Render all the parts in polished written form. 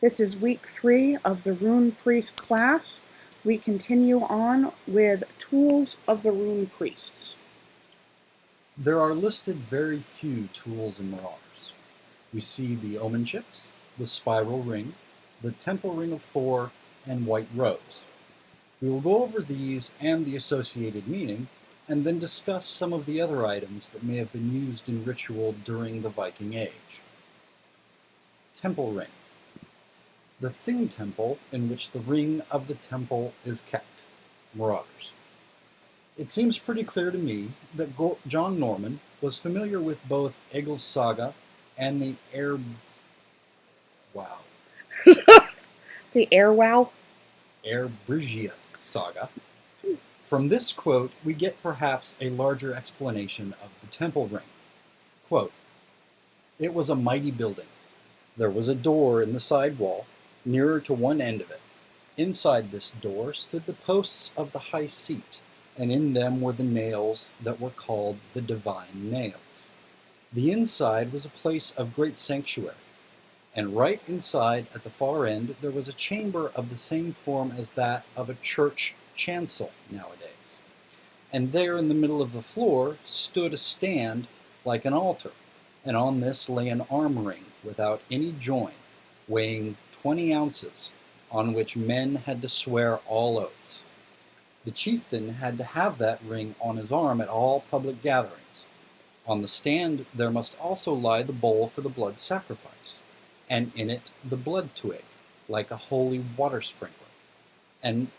This is week 3 of the Rune Priest Class. We continue on with Tools of the Rune Priests. There are listed very few tools in Marauders. We see the Omen Chips, the Spiral Ring, the Temple Ring of Thor, and White Rose. We will go over these and the associated meaning, and then discuss some of the other items that may have been used in ritual during the Viking Age. Temple Ring. The Thing Temple in which the ring of the temple is kept. Marauders. It seems pretty clear to me that John Norman was familiar with both Egil's Saga and the Eyrbyggja Saga. From this quote, we get perhaps a larger explanation of the temple ring. Quote, "It was a mighty building. There was a door in the side wall, nearer to one end of it. Inside this door stood the posts of the high seat, and in them were the nails that were called the divine nails. The inside was a place of great sanctuary, and right inside at the far end there was a chamber of the same form as that of a church chancel nowadays. And there in the middle of the floor stood a stand like an altar, and on this lay an arm ring without any join, weighing 20 ounces, on which men had to swear all oaths. The chieftain had to have that ring on his arm at all public gatherings. On the stand there must also lie the bowl for the blood sacrifice, and in it the blood twig, like a holy water sprinkler, and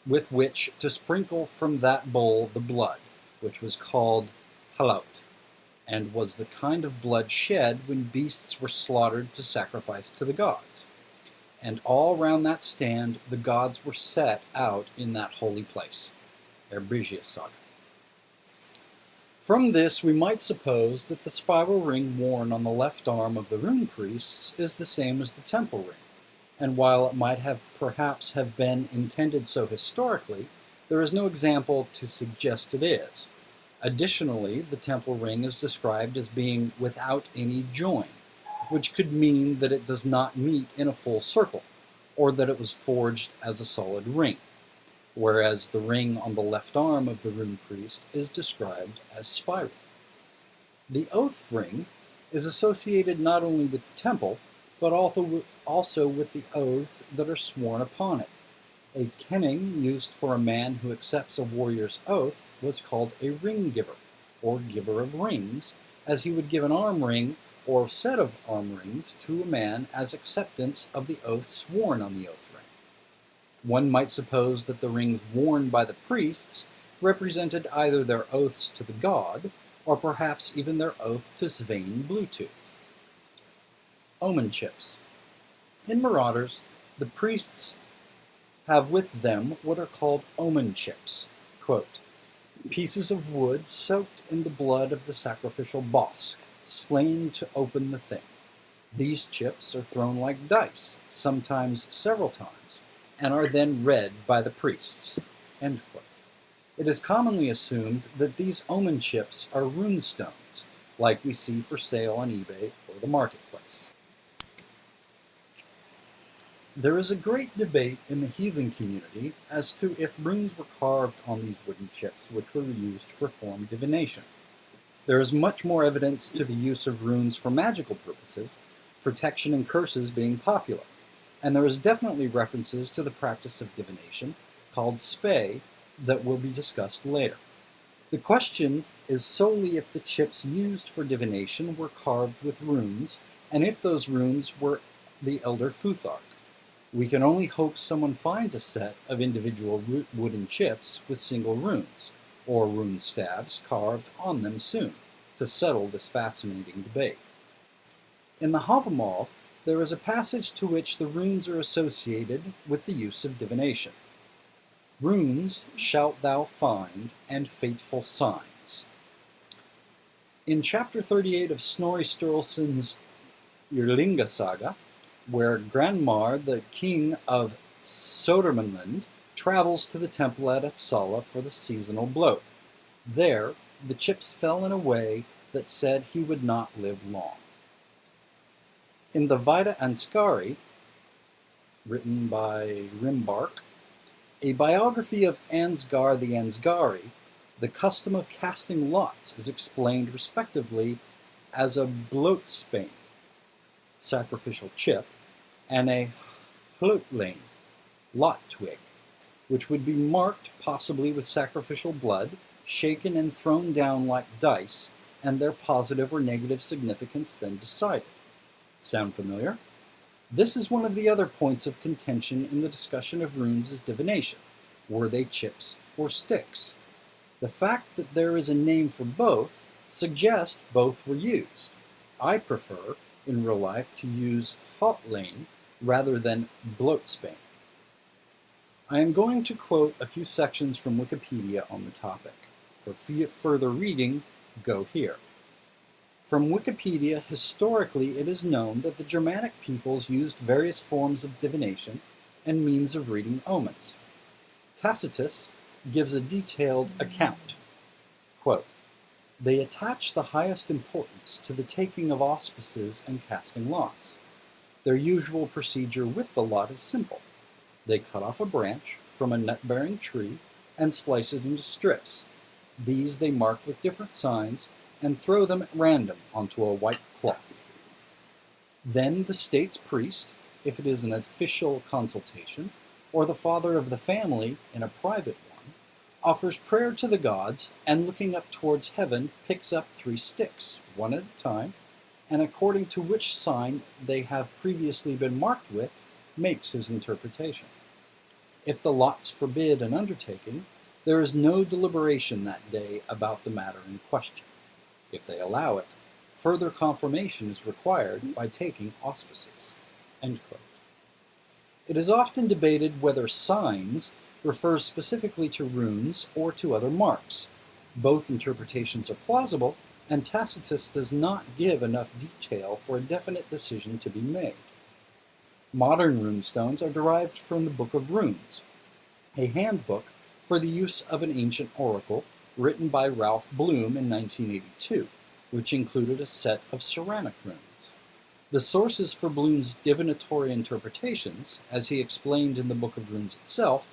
with which to sprinkle from that bowl the blood, which was called halaut, and was the kind of blood shed when beasts were slaughtered to sacrifice to the gods. And all round that stand the gods were set out in that holy place." Eyrbyggja Saga. From this we might suppose that the spiral ring worn on the left arm of the rune priests is the same as the temple ring, and while it might have perhaps have been intended so historically, there is no example to suggest it is. Additionally, the temple ring is described as being without any join, which could mean that it does not meet in a full circle, or that it was forged as a solid ring, whereas the ring on the left arm of the rune priest is described as spiral. The oath ring is associated not only with the temple, but also with the oaths that are sworn upon it. A kenning used for a man who accepts a warrior's oath was called a ring giver, or giver of rings, as he would give an arm ring or set of arm rings to a man as acceptance of the oath sworn on the oath ring. One might suppose that the rings worn by the priests represented either their oaths to the god, or perhaps even their oath to Svein Bluetooth. Omen Chips. In Marauders, the priests have with them what are called Omen Chips. Quote, "Pieces of wood soaked in the blood of the sacrificial bosk, slain to open the thing. These chips are thrown like dice, sometimes several times, and are then read by the priests." End quote. It is commonly assumed that these Omen Chips are rune stones, like we see for sale on eBay or the marketplace. There is a great debate in the heathen community as to if runes were carved on these wooden chips which were used to perform divination. There is much more evidence to the use of runes for magical purposes, protection and curses being popular, and there is definitely references to the practice of divination, called spay, that will be discussed later. The question is solely if the chips used for divination were carved with runes, and if those runes were the Elder Futhark. We can only hope someone finds a set of individual wooden chips with single runes, or rune stabs carved on them soon, to settle this fascinating debate. In the Havamal, there is a passage to which the runes are associated with the use of divination. "Runes shalt thou find, and fateful signs." In chapter 38 of Snorri Sturluson's Yrlinga Saga, where Granmar, the king of Södermanland, travels to the temple at Uppsala for the seasonal bloat. There, the chips fell in a way that said he would not live long. In the Vida Ansgari, written by Rimbark, a biography of Ansgar the Ansgari, the custom of casting lots is explained respectively as a blootsbane, sacrificial chip, and a hlutlein, lot twig, which would be marked possibly with sacrificial blood, shaken and thrown down like dice, and their positive or negative significance then decided. Sound familiar? This is one of the other points of contention in the discussion of runes as divination. Were they chips or sticks? The fact that there is a name for both suggests both were used. I prefer, in real life, to use hlutlein rather than blootsbane. I am going to quote a few sections from Wikipedia on the topic. For further reading, go here. From Wikipedia, historically it is known that the Germanic peoples used various forms of divination and means of reading omens. Tacitus gives a detailed account. Quote, "They attach the highest importance to the taking of auspices and casting lots. Their usual procedure with the lot is simple. They cut off a branch from a nut-bearing tree and slice it into strips. These they mark with different signs and throw them at random onto a white cloth. Then the state's priest, if it is an official consultation, or the father of the family in a private one, offers prayer to the gods and looking up towards heaven picks up 3 sticks, one at a time, and according to which sign they have previously been marked with, makes his interpretation. If the lots forbid an undertaking, there is no deliberation that day about the matter in question. If they allow it, further confirmation is required by taking auspices." End quote. It is often debated whether signs refers specifically to runes or to other marks. Both interpretations are plausible, and Tacitus does not give enough detail for a definite decision to be made. Modern runestones are derived from the Book of Runes, a handbook for the use of an ancient oracle written by Ralph Bloom in 1982, which included a set of ceramic runes. The sources for Bloom's divinatory interpretations, as he explained in the Book of Runes itself,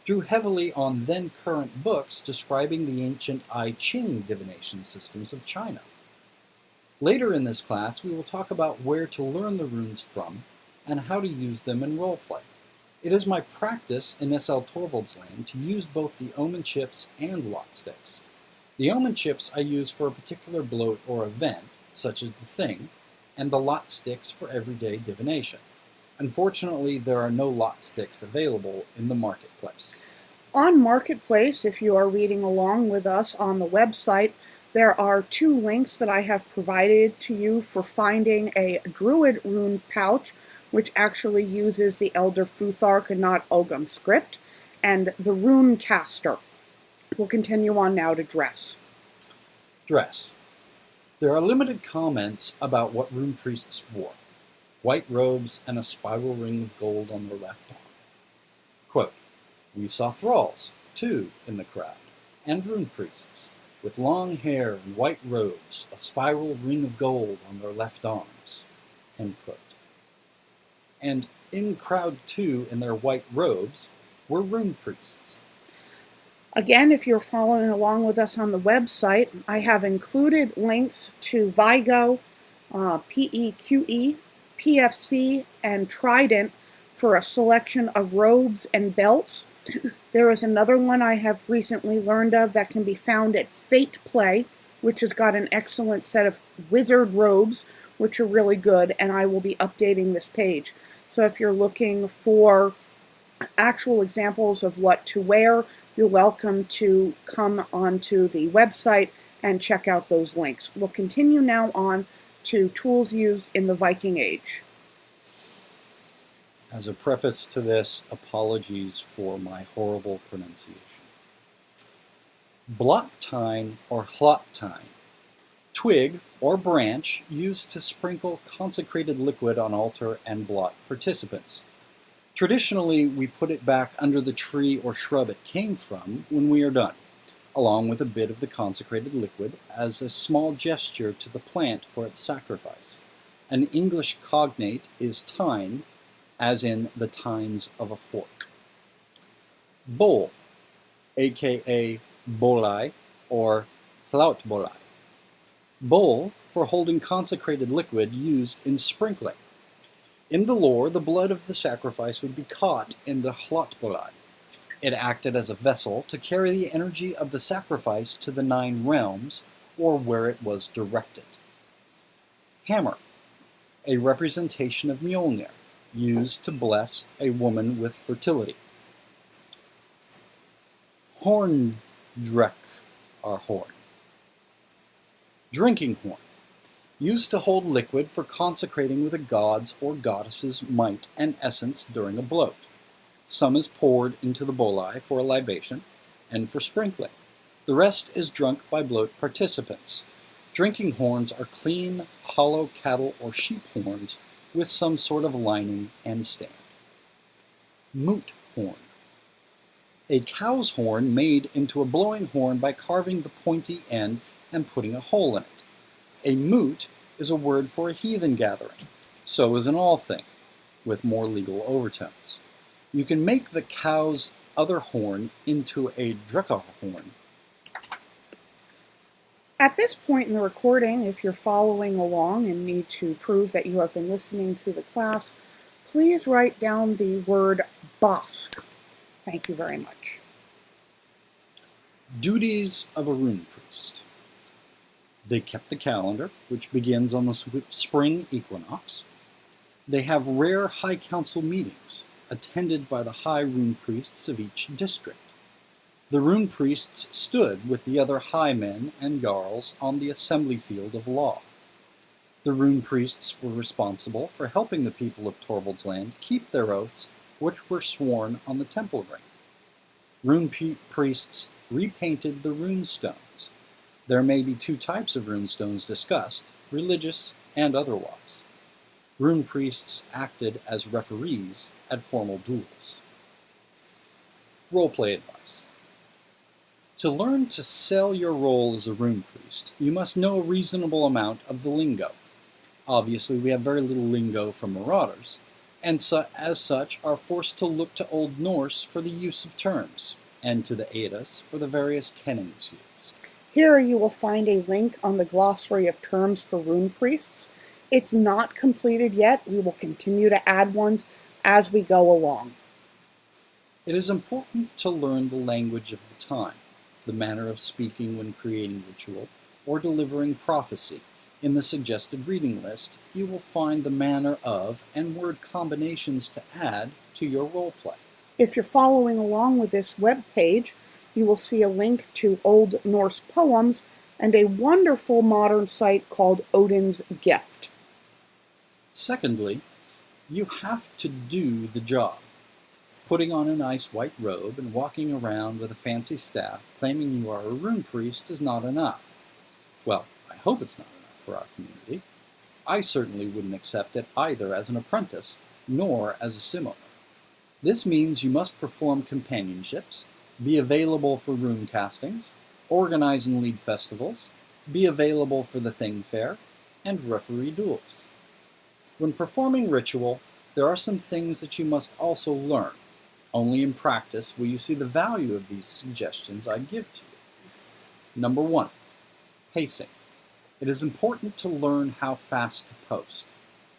drew heavily on then-current books describing the ancient I Ching divination systems of China. Later in this class, we will talk about where to learn the runes from and how to use them in roleplay. It is my practice in S.L. Torvalds land to use both the Omen Chips and lot sticks. The Omen Chips I use for a particular bloat or event, such as the Thing, and the lot sticks for everyday divination. Unfortunately, there are no lot sticks available in the marketplace. On Marketplace, if you are reading along with us on the website, there are 2 links that I have provided to you for finding a Druid rune pouch, which actually uses the Elder Futhark and not Ogham script, and the Rune Caster. We'll continue on now to dress. Dress. There are limited comments about what rune priests wore. White robes and a spiral ring of gold on their left arm. Quote, "We saw thralls, too, in the crowd, and rune priests, with long hair and white robes, a spiral ring of gold on their left arms." End quote. And in crowd, too, in their white robes, were rune priests. Again, if you're following along with us on the website, I have included links to Vigo, PEQE, PFC, and Trident for a selection of robes and belts. There is another one I have recently learned of that can be found at Fate Play, which has got an excellent set of wizard robes, which are really good, and I will be updating this page. So if you're looking for actual examples of what to wear, you're welcome to come onto the website and check out those links. We'll continue now on to tools used in the Viking Age. As a preface to this, apologies for my horrible pronunciation. Blottine or hlotine, twig or branch used to sprinkle consecrated liquid on altar and blot participants. Traditionally, we put it back under the tree or shrub it came from when we are done, along with a bit of the consecrated liquid as a small gesture to the plant for its sacrifice. An English cognate is tine, as in the tines of a fork. Bowl, aka bolai or hlautbolai. Bowl for holding consecrated liquid used in sprinkling. In the lore, the blood of the sacrifice would be caught in the hlautbolai. It acted as a vessel to carry the energy of the sacrifice to the 9 realms, or where it was directed. Hammer, a representation of Mjolnir, used to bless a woman with fertility. Horndrek, or horn. Drinking horn, used to hold liquid for consecrating with a god's or goddess's might and essence during a bloat. Some is poured into the bolai for a libation and for sprinkling. The rest is drunk by bloat participants. Drinking horns are clean, hollow cattle or sheep horns with some sort of lining and stand. Moot horn. A cow's horn made into a blowing horn by carving the pointy end and putting a hole in it. A moot is a word for a heathen gathering. So is an all thing, with more legal overtones. You can make the cow's other horn into a drekka horn. At this point in the recording, if you're following along and need to prove that you have been listening to the class, please write down the word bosk. Thank you very much. Duties of a Rune Priest. They kept the calendar, which begins on the spring equinox. They have rare High Council meetings, attended by the High Rune Priests of each district. The Rune Priests stood with the other High Men and Jarls on the assembly field of law. The Rune Priests were responsible for helping the people of Torvald's land keep their oaths, which were sworn on the temple ring. Rune Priests repainted the rune stones. There may be 2 types of rune stones discussed, religious and otherwise. Rune Priests acted as referees at formal duels. Roleplay advice. To learn to sell your role as a Rune Priest, you must know a reasonable amount of the lingo. Obviously, we have very little lingo from Marauders, and as such are forced to look to Old Norse for the use of terms, and to the Eddas for the various kennings used. Here you will find a link on the glossary of terms for Rune Priests. It's not completed yet. We will continue to add ones as we go along. It is important to learn the language of the time, the manner of speaking when creating ritual, or delivering prophecy. In the suggested reading list, you will find the manner of and word combinations to add to your roleplay. If you're following along with this web page, you will see a link to Old Norse poems and a wonderful modern site called Odin's Gift. Secondly, you have to do the job. Putting on a nice white robe and walking around with a fancy staff claiming you are a Rune Priest is not enough. Well, I hope it's not enough for our community. I certainly wouldn't accept it either as an apprentice, nor as a sim owner. This means you must perform companionships, be available for rune castings, organize and lead festivals, be available for the Thing Fair, and referee duels. When performing ritual, there are some things that you must also learn. Only in practice will you see the value of these suggestions I give to you. Number 1, pacing. It is important to learn how fast to post.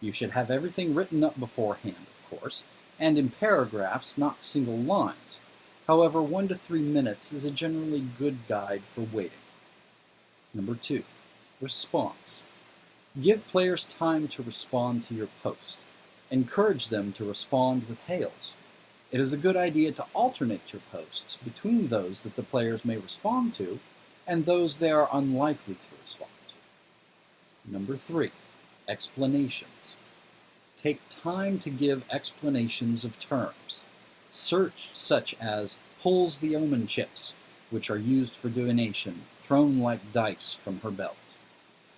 You should have everything written up beforehand, of course, and in paragraphs, not single lines. However, 1 to 3 minutes is a generally good guide for waiting. Number 2, response. Give players time to respond to your post. Encourage them to respond with hails. It is a good idea to alternate your posts between those that the players may respond to and those they are unlikely to respond to. Number 3, explanations. Take time to give explanations of terms. Search such as pulls the Omen Chips, which are used for divination, thrown like dice from her belt.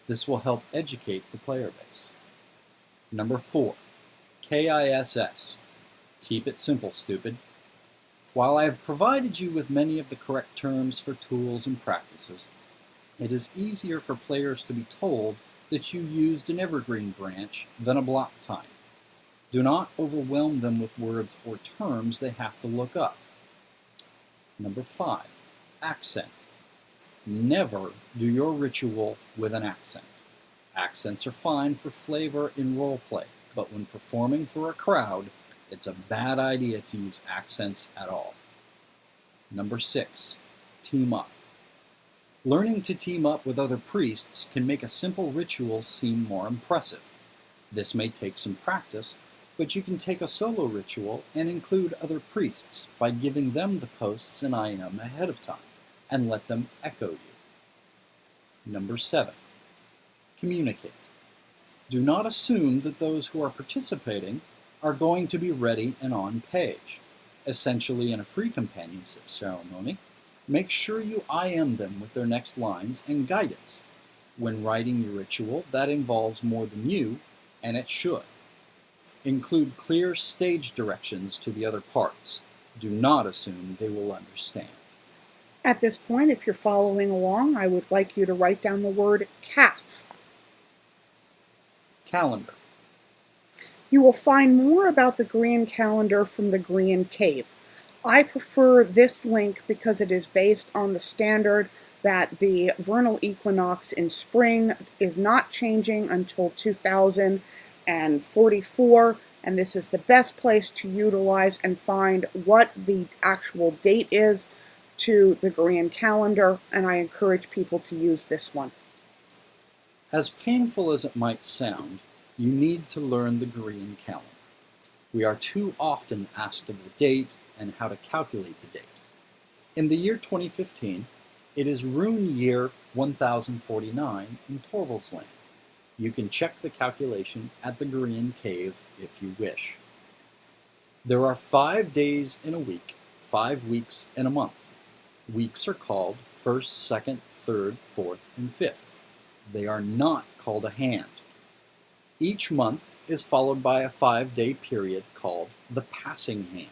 This will help educate the player base. Number 4, KISS. Keep it simple, stupid. While I have provided you with many of the correct terms for tools and practices, it is easier for players to be told that you used an evergreen branch than a block time. Do not overwhelm them with words or terms they have to look up. Number 5, accent. Never do your ritual with an accent. Accents are fine for flavor in roleplay, but when performing for a crowd, it's a bad idea to use accents at all. Number 6, team up. Learning to team up with other priests can make a simple ritual seem more impressive. This may take some practice, but you can take a solo ritual and include other priests by giving them the posts and IM ahead of time, and let them echo you. Number 7, communicate. Do not assume that those who are participating are going to be ready and on page. Essentially, in a free companionship ceremony, make sure you IM them with their next lines and guidance. When writing your ritual, that involves more than you, and it should. Include clear stage directions to the other parts. Do not assume they will understand. At this point, if you're following along, I would like you to write down the word calf. Calendar. You will find more about the Grian calendar from the Grian Cave. I prefer this link because it is based on the standard that the vernal equinox in spring is not changing until 2044, and this is the best place to utilize and find what the actual date is to the Grian calendar, and I encourage people to use this one. As painful as it might sound, you need to learn the Grian calendar. We are too often asked of the date and how to calculate the date. In the year 2015, it is rune year 1049 in Torvalds Land. You can check the calculation at the Grian Cave if you wish. There are 5 days in a week, 5 weeks in a month. Weeks are called 1st, 2nd, 3rd, 4th, and 5th. They are not called a hand. Each month is followed by a 5-day period called the passing hand.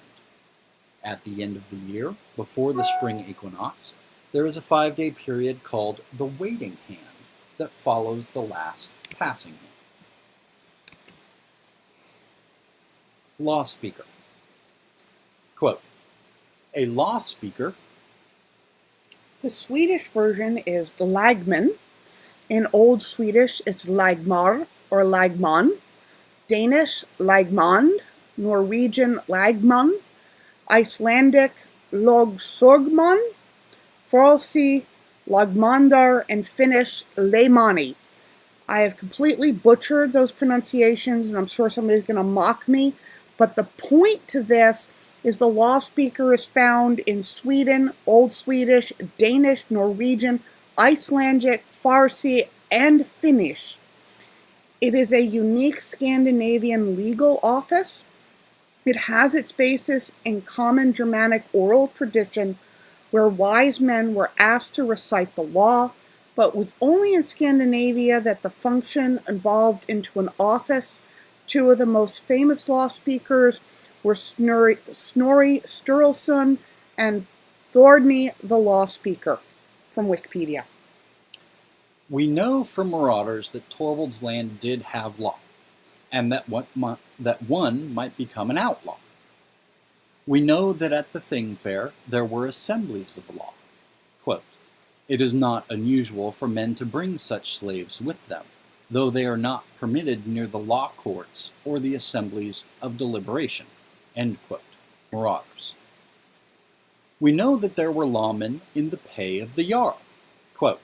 At the end of the year, before the spring equinox, there is a 5-day period called the waiting hand that follows the last passing hand. Law speaker. Quote, a law speaker. The Swedish version is lagman. In Old Swedish, it's lagmar or lagman. Danish, lagmand. Norwegian, lagman. Icelandic, logsogman. Farsi, lagmandar, and Finnish, leimani. I have completely butchered those pronunciations, and I'm sure somebody's going to mock me, but the point to this is the law speaker is found in Sweden, Old Swedish, Danish, Norwegian, Icelandic, Farsi, and Finnish. It is a unique Scandinavian legal office. It has its basis in common Germanic oral tradition where wise men were asked to recite the law, but it was only in Scandinavia that the function evolved into an office. 2 of the most famous law speakers were Snorri Sturluson and Thorny the law speaker, from Wikipedia. We know from Marauders that Torvalds Land did have law, and that one might become an outlaw. We know that at the Thing Fair there were assemblies of law. Quote, it is not unusual for men to bring such slaves with them, though they are not permitted near the law courts or the assemblies of deliberation. End quote. Marauders. We know that there were lawmen in the pay of the Jarl. Quote,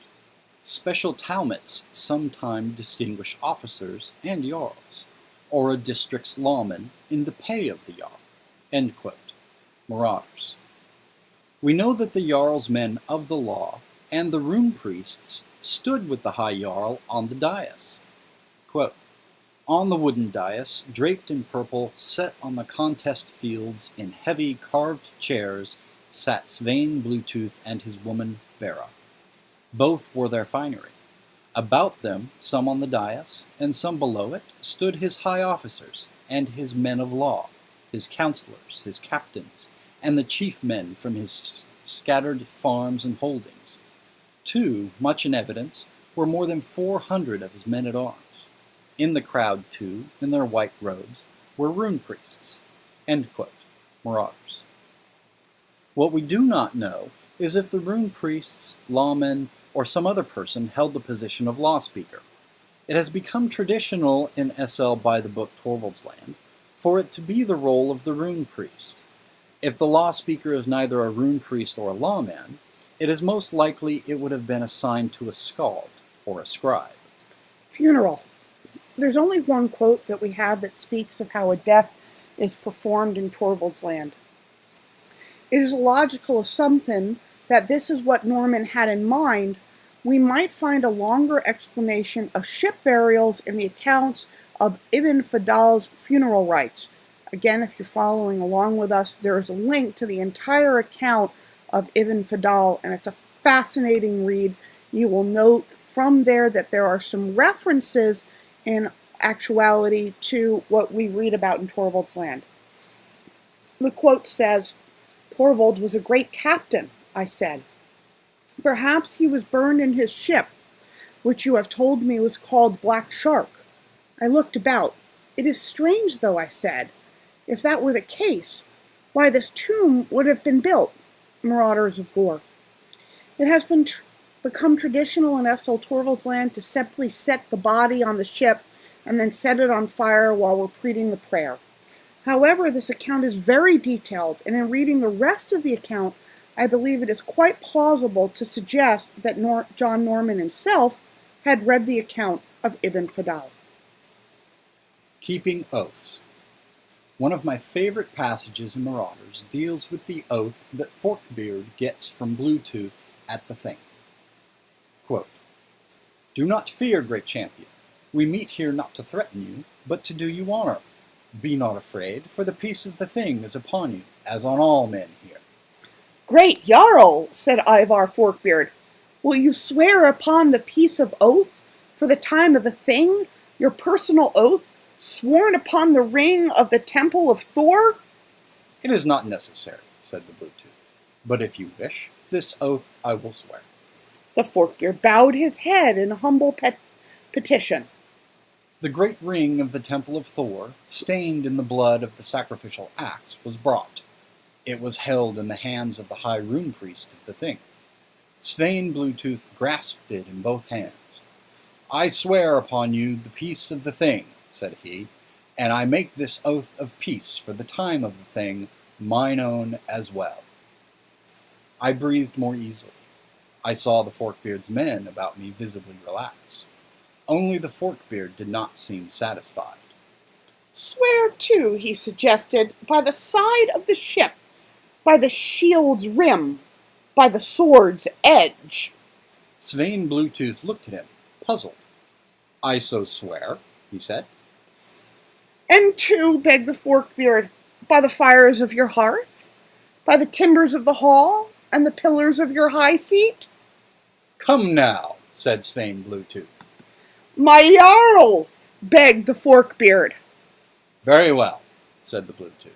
special talmets sometimes distinguish officers and Jarls, or a district's lawman in the pay of the Jarl. End quote. Marauders. We know that the Jarl's men of the law and the Rune Priests stood with the High Jarl on the dais. Quote, on the wooden dais, draped in purple, set on the contest fields in heavy carved chairs, sat Svein Bluetooth and his woman Bera. Both wore their finery. About them, some on the dais, and some below it, stood his high officers, and his men of law, his counselors, his captains, and the chief men from his scattered farms and holdings. 2, much in evidence, were more than 400 of his men-at-arms. In the crowd, too, in their white robes, were rune priests. End quote. Marauders. What we do not know is if the rune priests, lawmen, or some other person held the position of law speaker. It has become traditional in SL by the book Torvalds Land for it to be the role of the rune priest. If the law speaker is neither a rune priest or a lawman, it is most likely it would have been assigned to a skald or a scribe. Funeral. There's only one quote that we have that speaks of how a death is performed in Torvalds Land. It is a logical assumption that this is what Norman had in mind. We might find a longer explanation of ship burials in the accounts of Ibn Fadal's funeral rites. Again, if you're following along with us, there is a link to the entire account of Ibn Fadal, and it's a fascinating read. You will note from there that there are some references in actuality to what we read about in Torvalds Land. The quote says, "Torvald was a great captain," I said. "Perhaps he was burned in his ship, which you have told me was called Black Shark." I looked about. "It is strange, though," I said. "If that were the case, why this tomb would have been built." Marauders of Gore. It has become traditional in SL Torvalds Land to simply set the body on the ship and then set it on fire while repeating the prayer. However, this account is very detailed, and in reading the rest of the account, I believe it is quite plausible to suggest that John Norman himself had read the account of Ibn Fadal. Keeping oaths. One of my favorite passages in Marauders deals with the oath that Forkbeard gets from Bluetooth at the Thing. Quote, "Do not fear, great champion. We meet here not to threaten you, but to do you honor. Be not afraid, for the peace of the Thing is upon you, as on all men here." "Great Jarl," said Ivar Forkbeard, "will you swear upon the piece of oath for the time of the Thing, your personal oath, sworn upon the ring of the Temple of Thor?" "It is not necessary," said the Bluetooth, "but if you wish, this oath I will swear." The Forkbeard bowed his head in humble petition. The great ring of the Temple of Thor, stained in the blood of the sacrificial axe, was brought. It was held in the hands of the high rune priest of the Thing. Svein Bluetooth grasped it in both hands. "I swear upon you the peace of the Thing," said he, "and I make this oath of peace for the time of the Thing, mine own as well." I breathed more easily. I saw the Forkbeard's men about me visibly relax. Only the Forkbeard did not seem satisfied. "Swear, too," he suggested, "by the side of the ship, by the shield's rim, by the sword's edge." Svein Bluetooth looked at him, puzzled. "I so swear," he said. "And two," begged the Forkbeard, "by the fires of your hearth, by the timbers of the hall, and the pillars of your high seat?" "Come now," said Svein Bluetooth. "My Jarl," begged the Forkbeard. "Very well," said the Bluetooth.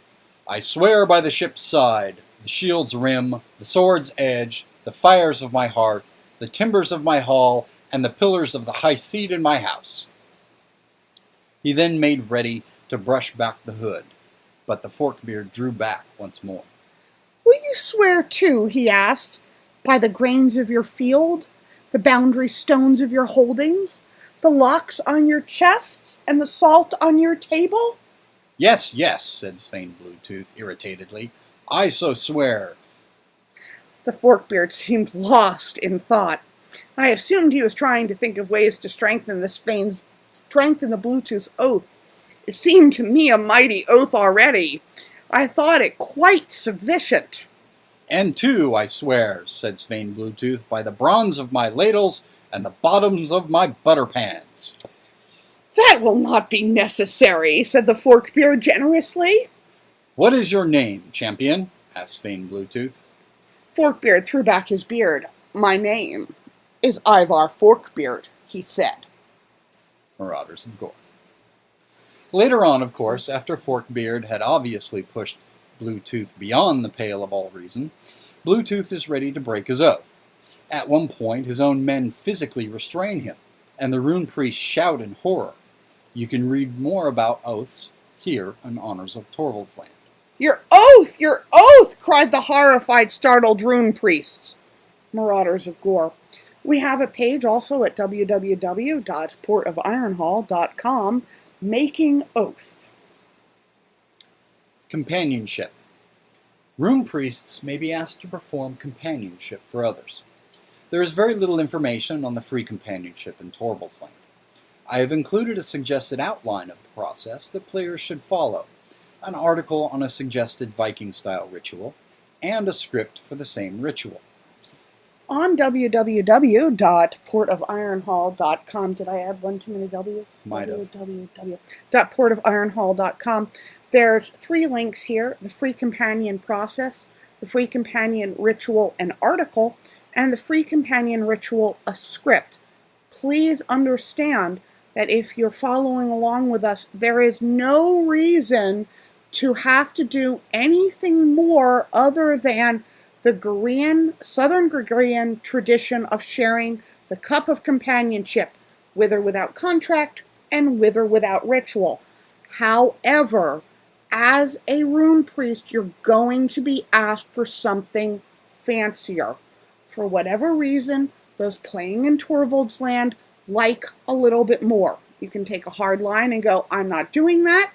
"I swear by the ship's side, the shield's rim, the sword's edge, the fires of my hearth, the timbers of my hall, and the pillars of the high seat in my house." He then made ready to brush back the hood, but the Forkbeard drew back once more. "Will you swear, too," he asked, "by the grains of your field, the boundary stones of your holdings, the locks on your chests, and the salt on your table?" "Yes, yes," said Svein Bluetooth irritatedly. "I so swear." The Forkbeard seemed lost in thought. I assumed he was trying to think of ways to strengthen the Bluetooth's oath. It seemed to me a mighty oath already. I thought it quite sufficient. "And two, I swear," said Svein Bluetooth, "by the bronze of my ladles and the bottoms of my butter pans." "That will not be necessary," said the Forkbeard generously. "What is your name, champion?" asked Svein Bluetooth. Forkbeard threw back his beard. "My name is Ivar Forkbeard," he said. Marauders of Gore. Later on, of course, after Forkbeard had obviously pushed Bluetooth beyond the pale of all reason, Bluetooth is ready to break his oath. At one point, his own men physically restrain him, and the rune priests shout in horror. You can read more about oaths here in honors of Torvald's land. Your oath! Your oath! Cried the horrified, startled rune priests. Marauders of Gore. We have a page also at www.portofironhall.com, Making Oath. Companionship. Rune priests may be asked to perform companionship for others. There is very little information on the free companionship in Torvald's land. I have included a suggested outline of the process that players should follow, an article on a suggested Viking-style ritual, and a script for the same ritual. On www.portofironhall.com, did I add one too many W's? Might have. www.portofironhall.com. There's 3 links here: the free companion process, the free companion ritual and article, and the free companion ritual a script. Please understand that if you're following along with us, there is no reason to have to do anything more other than the Southern Gregorian tradition of sharing the cup of companionship, with or without contract and with or without ritual. However, as a rune priest, you're going to be asked for something fancier. For whatever reason, those playing in Torvald's land like a little bit more. You can take a hard line and go, I'm not doing that.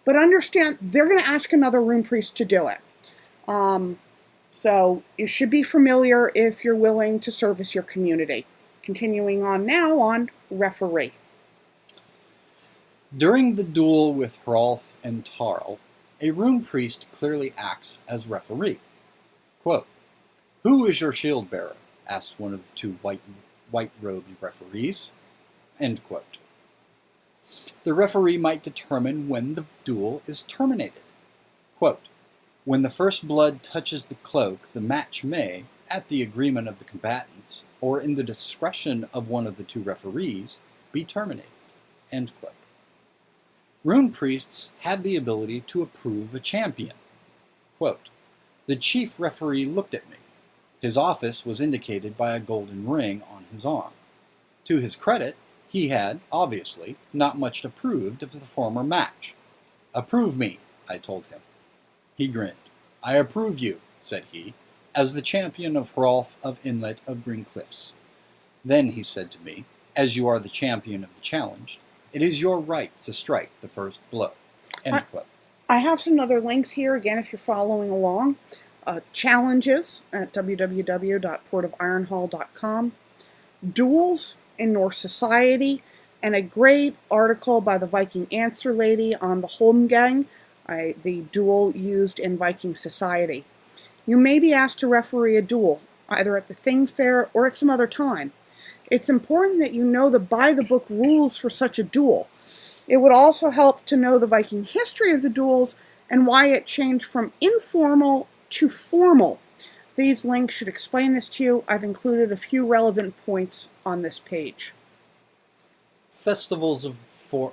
But understand, they're going to ask another rune priest to do it. So you should be familiar if you're willing to service your community. Continuing on now on referee. During the duel with Hrolf and Tarl, a rune priest clearly acts as referee. Quote, "Who is your shield bearer?" asked one of the 2 white-robed referees. End quote. The referee might determine when the duel is terminated. Quote, "When the first blood touches the cloak, the match may, at the agreement of the combatants, or in the discretion of one of the 2 referees, be terminated." End quote. Rune priests had the ability to approve a champion. Quote, "The chief referee looked at me. His office was indicated by a golden ring on his arm. To his credit, he had, obviously, not much approved of the former match. 'Approve me,' I told him. He grinned. 'I approve you,' said he, 'as the champion of Hrolf of Inlet of Green Cliffs.' Then he said to me, 'As you are the champion of the challenged, it is your right to strike the first blow.'" End quote. I have some other links here, again, if you're following along. Challenges at www.portofironhall.com. Duels in Norse society, and a great article by the Viking Answer Lady on the Holmgang, the duel used in Viking society. You may be asked to referee a duel, either at the Thing Fair or at some other time. It's important that you know the by-the-book rules for such a duel. It would also help to know the Viking history of the duels and why it changed from informal to formal. These links should explain this to you. I've included a few relevant points on this page. Festivals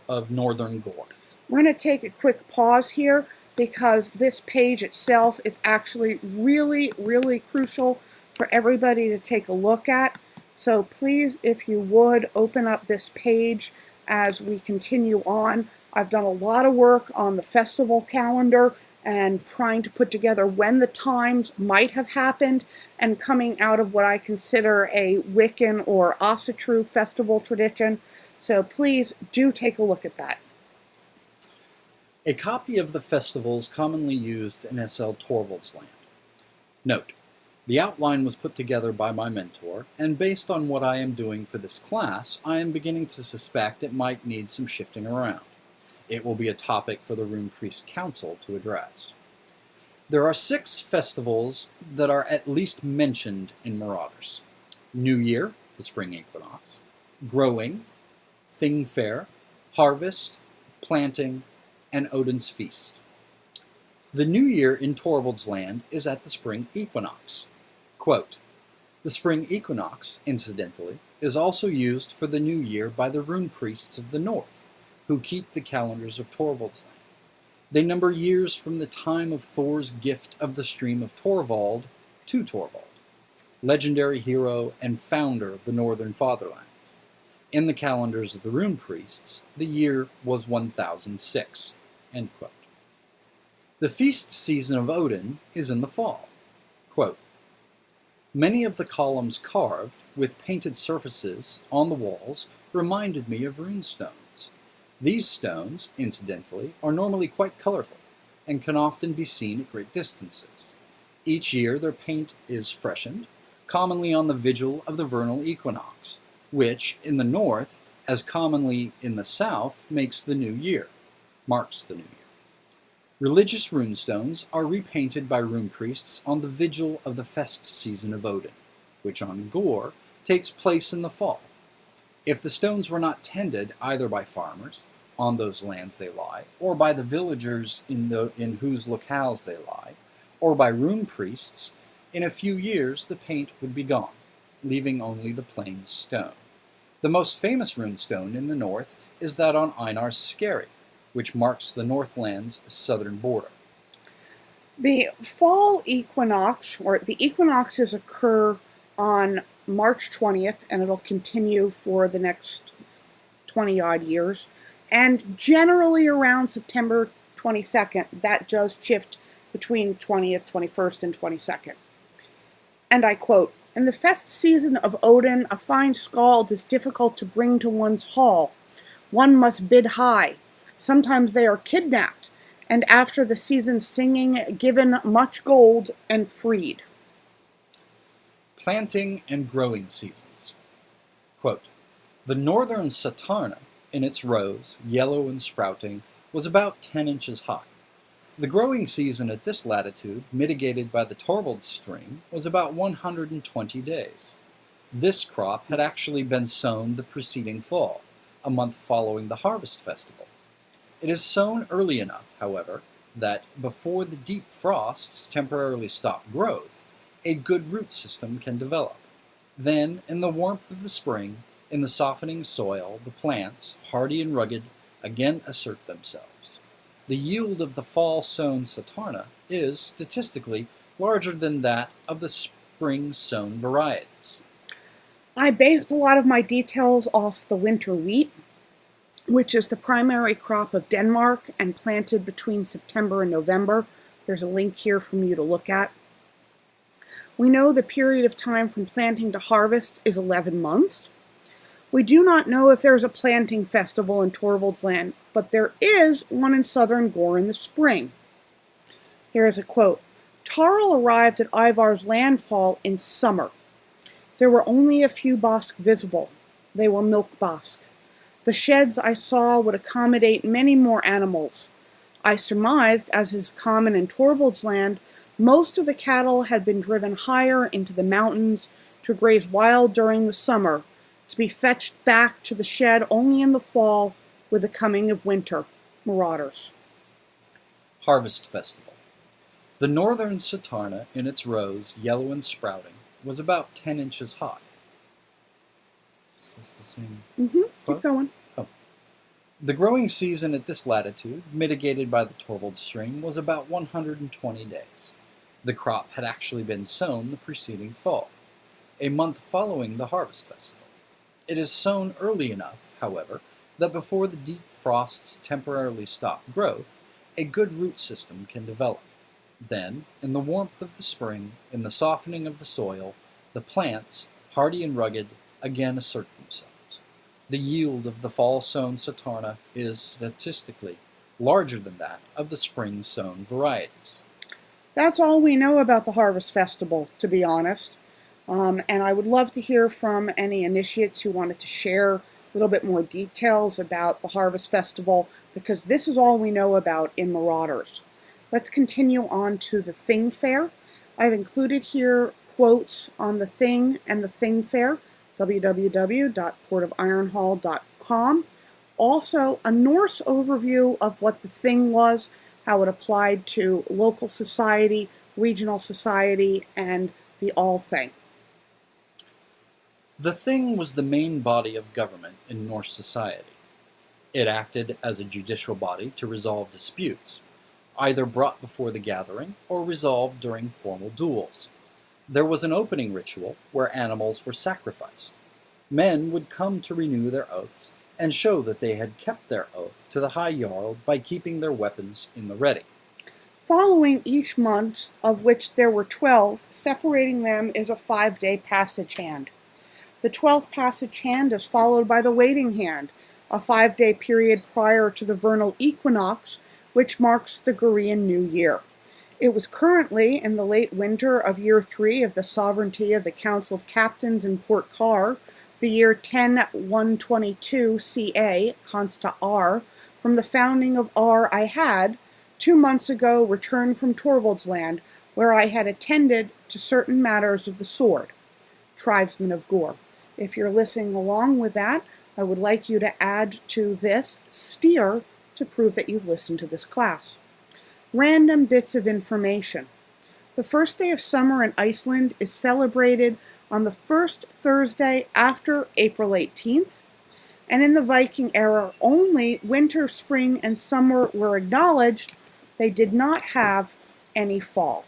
of Northern Gore. We're going to take a quick pause here because this page itself is actually really, really crucial for everybody to take a look at. So please, if you would, open up this page as we continue on. I've done a lot of work on the festival calendar and trying to put together when the times might have happened and coming out of what I consider a Wiccan or Asatru festival tradition. So please do take a look at that. A copy of the festivals commonly used in SL Torvald's land. Note, the outline was put together by my mentor, and based on what I am doing for this class, I am beginning to suspect it might need some shifting around. It will be a topic for the Rune Priest Council to address. There are 6 festivals that are at least mentioned in Marauders. New Year, the spring equinox, Growing, Thing Fair, Harvest, Planting, and Odin's Feast. The New Year in Torvald's land is at the spring equinox. Quote, "The spring equinox, incidentally, is also used for the New Year by the Rune Priests of the North, who keep the calendars of Torvald's land. They number years from the time of Thor's gift of the stream of Torvald to Torvald, legendary hero and founder of the Northern Fatherlands. In the calendars of the Rune Priests, the year was 1006. End quote. The feast season of Odin is in the fall. Quote, many of the columns carved, with painted surfaces on the walls, reminded me of rune stones. These stones, incidentally, are normally quite colorful, and can often be seen at great distances. Each year their paint is freshened, commonly on the vigil of the vernal equinox, which, in the north, as commonly in the south, marks the new year. Religious runestones are repainted by rune priests on the vigil of the fest season of Odin, which on Gore takes place in the fall. If the stones were not tended either by farmers, on those lands they lie, or by the villagers in whose locales they lie, or by rune priests, in a few years the paint would be gone, leaving only the plain stone. The most famous runestone in the north is that on Einar's Skerry, which marks the Northland's southern border. The fall equinox, or the equinoxes, occur on March 20th, and it'll continue for the next 20-odd years. And generally around September 22nd, that does shift between 20th, 21st, and 22nd. And I quote, in the fest season of Odin, a fine skald is difficult to bring to one's hall. One must bid high. Sometimes they are kidnapped, and after the season's singing, given much gold and freed. Planting and growing seasons. Quote, the northern Satarna, in its rows, yellow and sprouting, was about 10 inches high. The growing season at this latitude, mitigated by the Torvald stream, was about 120 days. This crop had actually been sown the preceding fall, a month following the harvest festival. It is sown early enough, however, that before the deep frosts temporarily stop growth, a good root system can develop. Then, in the warmth of the spring, in the softening soil, the plants, hardy and rugged, again assert themselves. The yield of the fall-sown Satarna is, statistically, larger than that of the spring-sown varieties. I based a lot of my details off the winter wheat, which is the primary crop of Denmark and planted between September and November. There's a link here for you to look at. We know the period of time from planting to harvest is 11 months. We do not know if there's a planting festival in Torvald's land, but there is one in southern Gore in the spring. Here is a quote. Tarl arrived at Ivar's landfall in summer. There were only a few bosk visible. They were milk bosk. The sheds I saw would accommodate many more animals. I surmised, as is common in Torvald's land, most of the cattle had been driven higher into the mountains to graze wild during the summer, to be fetched back to the shed only in the fall with the coming of winter. Marauders. Harvest Festival. The northern Satarna, in its rows, yellow and sprouting, was about 10 inches high. Is this the same? Keep going. Oh. The growing season at this latitude, mitigated by the Torvald stream, was about 120 days. The crop had actually been sown the preceding fall, a month following the harvest festival. It is sown early enough, however, that before the deep frosts temporarily stop growth, a good root system can develop. Then, in the warmth of the spring, in the softening of the soil, the plants, hardy and rugged, again assert themselves. The yield of the fall-sown Satarna is, statistically, larger than that of the spring-sown varieties. That's all we know about the Harvest Festival, to be honest. And I would love to hear from any initiates who wanted to share a little bit more details about the Harvest Festival, because this is all we know about in Marauders. Let's continue on to the Thing Fair. I've included here quotes on the Thing and the Thing Fair, www.portofironhall.com. Also, a Norse overview of what the Thing was, how it applied to local society, regional society, and the All Thing. The Thing was the main body of government in Norse society. It acted as a judicial body to resolve disputes, either brought before the gathering or resolved during formal duels. There was an opening ritual where animals were sacrificed. Men would come to renew their oaths, and show that they had kept their oath to the High Jarl by keeping their weapons in the ready. Following each month, of which there were 12, separating them is a 5-day passage hand. The 12th passage hand is followed by the waiting hand, a 5-day period prior to the vernal equinox, which marks the Gorean New Year. It was currently in the late winter of year 3 of the sovereignty of the Council of Captains in Port Car, the year 10122 CA, consta R, from the founding of R I had, 2 months ago, returned from Torvald's land, where I had attended to certain matters of the sword. Tribesmen of Gore. If you're listening along with that, I would like you to add to this steer to prove that you've listened to this class. Random bits of information. The first day of summer in Iceland is celebrated on the first Thursday after April 18th, and in the Viking era only winter, spring, and summer were acknowledged. They did not have any fall.